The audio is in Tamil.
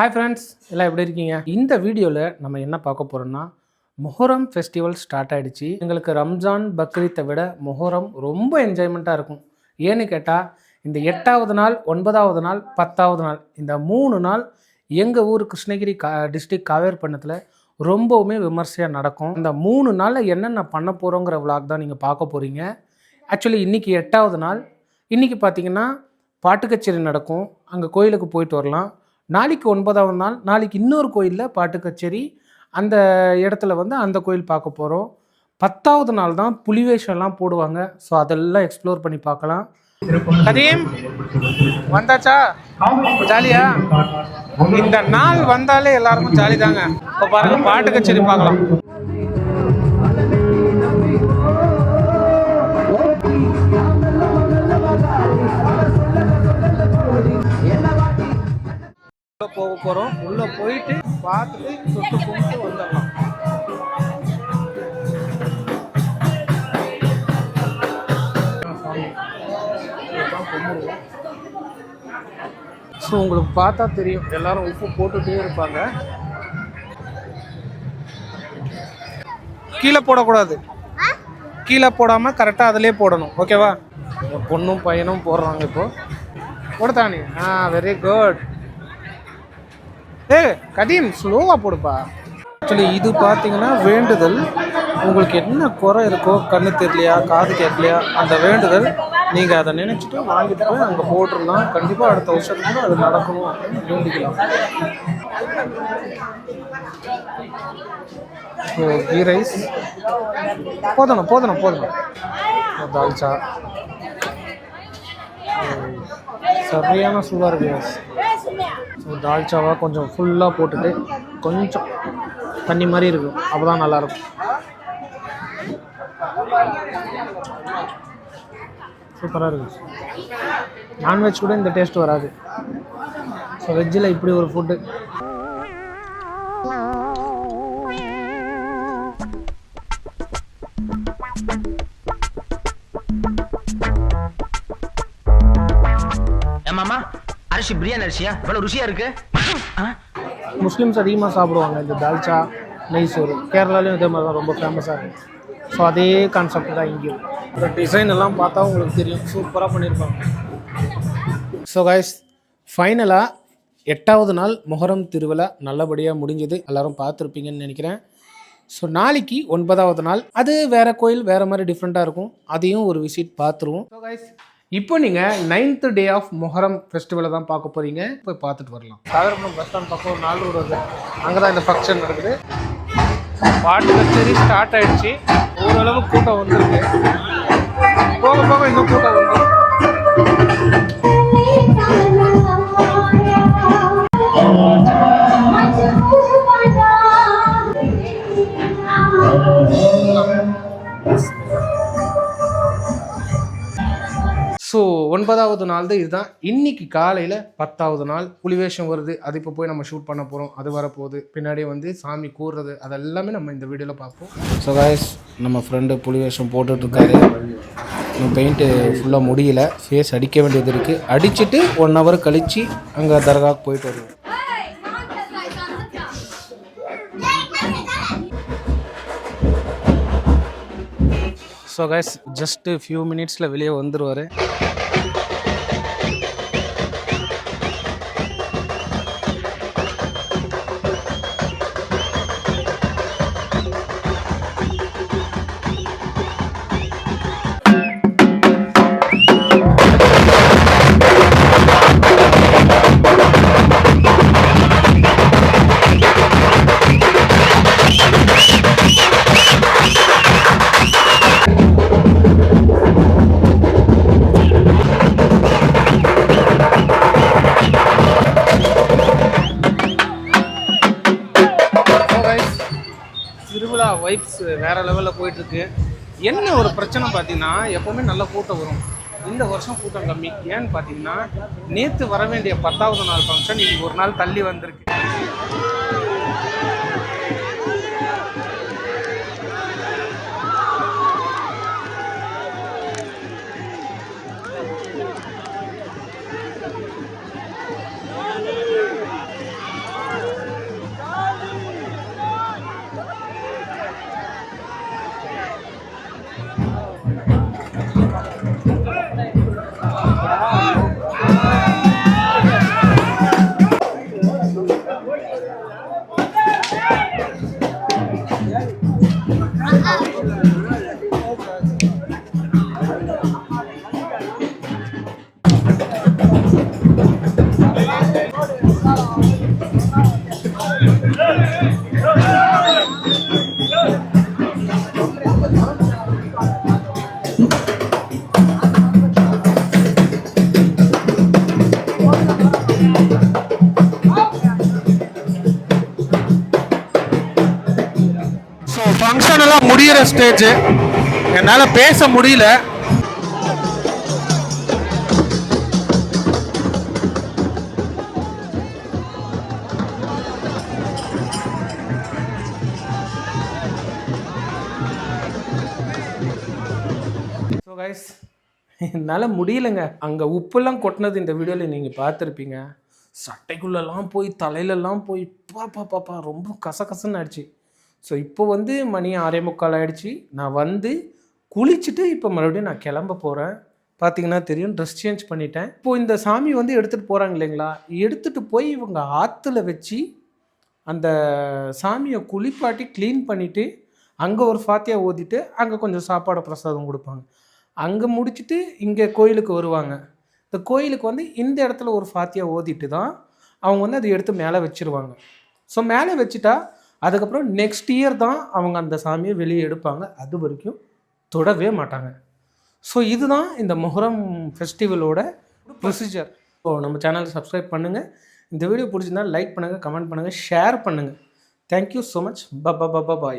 ஹாய் ஃப்ரெண்ட்ஸ், எல்லாம் எப்படி இருக்கீங்க? இந்த வீடியோவில் நம்ம என்ன பார்க்க போகிறோம்னா, மொஹரம் ஃபெஸ்டிவல் ஸ்டார்ட் ஆகிடுச்சு. எங்களுக்கு ரம்ஜான் பக்ரீத்தை விட மொஹரம் ரொம்ப என்ஜாய்மெண்ட்டாக இருக்கும். ஏன்னு கேட்டால், இந்த 8வது நாள், 9வது நாள், 10வது நாள், இந்த 3 நாள் எங்கள் ஊர் கிருஷ்ணகிரி டிஸ்ட்ரிக்ட் காவேரிப்பட்டினத்தில் ரொம்பவுமே விமர்சையாக நடக்கும். இந்த 3 நாளில் என்னென்ன பண்ண போகிறோங்கிற விளாக் தான் நீங்கள் பார்க்க போகிறீங்க. ஆக்சுவலி இன்றைக்கி 8வது நாள். இன்றைக்கி பார்த்திங்கன்னா பாட்டு கச்சேரி நடக்கும். அங்கே கோயிலுக்கு போயிட்டு வரலாம். நாளைக்கு 9வது நாள், நாளைக்கு இன்னொரு கோயிலில் பாட்டு கச்சேரி, அந்த இடத்துல அந்த கோயில் பார்க்க போகிறோம். 10வது நாள் தான் புலிவேஷம்லாம் போடுவாங்க. ஸோ அதெல்லாம் எக்ஸ்ப்ளோர் பண்ணி பார்க்கலாம். கதீம் வந்தாச்சா? ஜாலியா? இந்த நாள் வந்தாலே எல்லாருக்கும் ஜாலி தாங்க. இப்போ பாருங்கள், பாட்டு கச்சேரி பார்க்கலாம். போக போகிறோம். உள்ளே போயிட்டு பார்த்துட்டு தொட்டு கும்பிட்டு வந்துடலாம். ஸோ உங்களுக்கு பார்த்தா தெரியும், எல்லாரும் உப்பு போட்டுகிட்டே இருப்பாங்க. கீழே போடக்கூடாது, கீழே போடாமல் கரெக்டாக அதிலே போடணும். ஓகேவா? பொண்ணும் பையனும் போடுறாங்க. இப்போது போடுதானே? Very good. கதீம் ஸ்லோவாக போடுப்பா. ஆக்சுவலி இது பார்த்தீங்கன்னா வேண்டுதல். உங்களுக்கு என்ன குறை இருக்கோ, கண்ணு தெரியலையா, காது கேட்கலையா, அந்த வேண்டுதல் நீங்கள் அதை நினச்சிட்டு வாங்கிட்டு போய் அங்கே போட்டுடலாம். கண்டிப்பாக அடுத்த வருஷத்துக்கு அது நடக்கணும் அப்படின்னு வேண்டிக்கலாம். ஸோ கீ ரைஸ் போதணும். தால்ச்சா சரியான சூடாக இருக்கு. ஸோ தால்ச்சாவாக கொஞ்சம் ஃபுல்லாக போட்டுட்டு கொஞ்சம் தண்ணி மாதிரி இருக்கும், அப்போ தான் நல்லாயிருக்கும். சூப்பராக இருக்குது. நான்வெஜ் கூட இந்த டேஸ்ட் வராது. ஸோ வெஜ்ஜில் இப்படி ஒரு ஃபுட்டு. அரிசி பிரியாணி அரிசியா இவ்வளவு ருசியா இருக்கு? முஸ்லீம்ஸ் அதிகமாக சாப்பிடுவாங்க இந்த தால்ச்சா, நெய் சோறு. கேரளாலையும் இதே மாதிரி தான் ரொம்ப ஃபேமஸாக இருக்குது. ஸோ அதே கான்செப்ட் தான் இங்கேயும். இந்த டிசைன் எல்லாம் பார்த்தா உங்களுக்கு தெரியும், சூப்பராக பண்ணியிருப்பாங்க. ஸோ கைஸ், ஃபைனலாக 8வது நாள் மொஹரம் திருவிழா நல்லபடியாக முடிஞ்சது. எல்லோரும் பார்த்துருப்பீங்கன்னு நினைக்கிறேன். ஸோ நாளைக்கு 9வது நாள், அது வேறு கோயில், வேறு மாதிரி டிஃப்ரெண்ட்டாக இருக்கும். அதையும் ஒரு விசிட் பார்த்துருவோம். ஸோ கைஸ், இப்போ நீங்கள் 9th டே ஆஃப் மொஹரம் ஃபெஸ்டிவலை தான் பார்க்க போகிறீங்க. போய் பார்த்துட்டு வரலாம். காவேரிப்பட்டினம் பஸ் ஸ்டாண்ட் பக்கம் ஒரு 4 ரோடு வருது. அங்கே தான் இந்த ஃபங்க்ஷன் நடக்குது. பாட்டு கச்சேரி ஸ்டார்ட் ஆகிடுச்சு. ஓரளவு கூட்டம் வந்துருக்கு. போக போக இன்னும் கூட்டம் வந்துடும். ஸோ 9வது நாள் தான் இதுதான். இன்னைக்கு காலையில் 10வது நாள் புலிவேஷம் வருது. அது இப்போ போய் நம்ம ஷூட் பண்ண போகிறோம். அது வரப்போகுது. பின்னாடியே சாமி கூறுறது, அதெல்லாமே நம்ம இந்த வீடியோவில் பார்ப்போம். ஸோ காய்ஸ், நம்ம ஃப்ரெண்டு புலிவேஷம் போட்டுட்ருக்காரு. இன்னும் பெயிண்ட்டு ஃபுல்லாக முடியல. ஃபேஸ் அடிக்க வேண்டியது இருக்குது. அடிச்சுட்டு 1 hour கழித்து அங்கே தர்காவுக்கு போயிட்டு வருவோம். ஸோ கைஸ், ஜஸ்ட்டு ஃபியூ மினிட்ஸில் வெளியே வந்துடுவார். திருவிழா வைப்ஸ் வேறு லெவலில் போயிட்டுருக்கு. என்ன ஒரு பிரச்சனை பார்த்தீங்கன்னா, எப்போவுமே நல்ல கூட்டம் வரும். இந்த வருஷம் கூட்டம் கம்மி. ஏன்னு பார்த்தீங்கன்னா, நேற்று வர வேண்டிய 10வது நாள் ஃபங்க்ஷன் இன்னைக்கு ஒரு நாள் தள்ளி வந்திருக்கு. முடியிற ஸ்டேஜ். என்னால் பேச முடியல. ஸோ கைஸ், என்னால் முடியலைங்க. அங்கே உப்பெல்லாம் கொட்டினது இந்த வீடியோவில் நீங்கள் பார்த்துருப்பீங்க. சட்டைக்குள்ளெல்லாம் போய் தலையிலலாம் போய் பாப்பா ரொம்ப கசகசன்னு ஆயிடுச்சு. ஸோ இப்போ வந்து மணி 6:45 ஆகிடுச்சு. நான் வந்து குளிச்சுட்டு இப்போ மறுபடியும் நான் கிளம்ப போகிறேன். பார்த்தீங்கன்னா தெரியும், ட்ரெஸ் சேஞ்ச் பண்ணிட்டேன். இப்போது இந்த சாமி வந்து எடுத்துகிட்டு போகிறாங்க இல்லைங்களா, எடுத்துகிட்டு போய் இவங்க ஆற்றுல வச்சு அந்த சாமியை குளிப்பாட்டி க்ளீன் பண்ணிவிட்டு அங்கே ஒரு ஃபாத்தியா ஓதிட்டு அங்கே கொஞ்சம் சாப்பாடு பிரசாதம் கொடுப்பாங்க. அங்கே முடிச்சுட்டு இங்கே கோயிலுக்கு வருவாங்க. இந்த கோயிலுக்கு வந்து இந்த இடத்துல ஒரு ஃபாத்தியா ஓதிட்டு தான் அவங்க வந்து அதை எடுத்து மேலே வச்சுருவாங்க. ஸோ மேலே வச்சுட்டா அதுக்கப்புறம் நெக்ஸ்ட் இயர் தான் அவங்க அந்த சாமியை வெளியே எடுப்பாங்க. அது வரைக்கும் தொடவே மாட்டாங்க. ஸோ இதுதான் இந்த மொஹரம் ஃபெஸ்டிவலோட ப்ரொசீஜர். ஸோ நம்ம சேனலை சப்ஸ்கிரைப் பண்ணுங்கள். இந்த வீடியோ பிடிச்சிருந்தா லைக் பண்ணுங்கள், கமெண்ட் பண்ணுங்கள், ஷேர் பண்ணுங்கள். Thank you so much. பாய்.